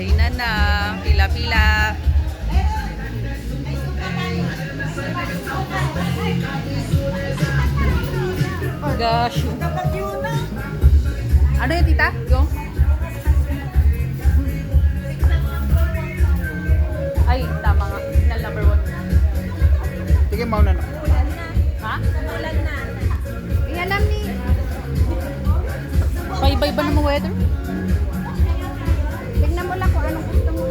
Kainan na. Pila-pila. Gosh. Ano yun, tita? Yung? Ay, tama nga. Signal number 1. Sige, mauna na. Ha? Ulan na. Eh, alam ni. Bye-bye ba naman weather? Tignan mo lang kung anong gusto mo.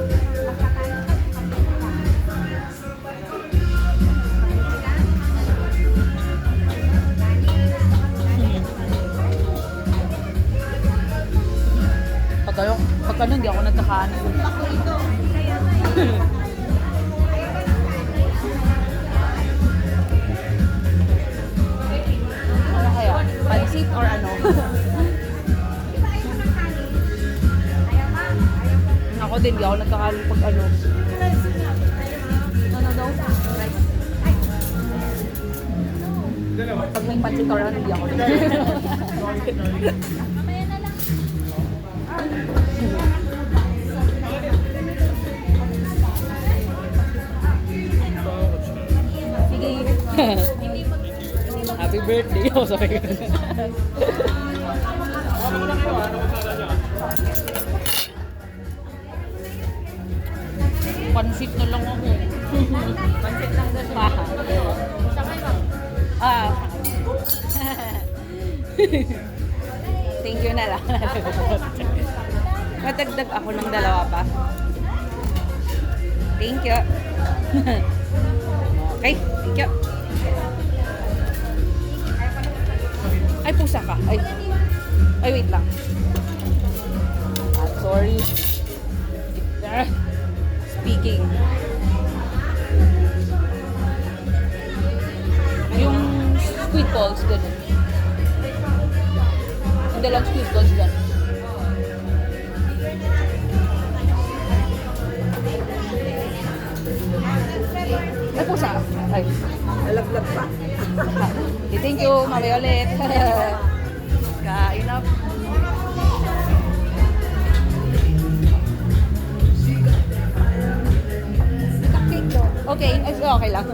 Pag ano, hindi ako nagkakaano. Ano kaya? Pansit or ano? Ako din, hindi ako nagkakaano pag ano. Ano daw? Pag may pansit or ano, hindi ako Sige. Happy birthday. Oh, sabi ko. Pansit na lang ako. Pansit lang na siya. Ah. Thank you na lang. Matagdag ako ng dalawa pa. Thank you. Okay, thank you. Ay, pusa ka. Ay, wait lang. Sorry. Speaking. Yung squid balls, ganun. Yung dalang squid balls, ganun. Ay, pusa. Ay. Nalaglag pa. Okay, thank you. Mamaya ulit. Kain up. Okay. Ay, okay lang.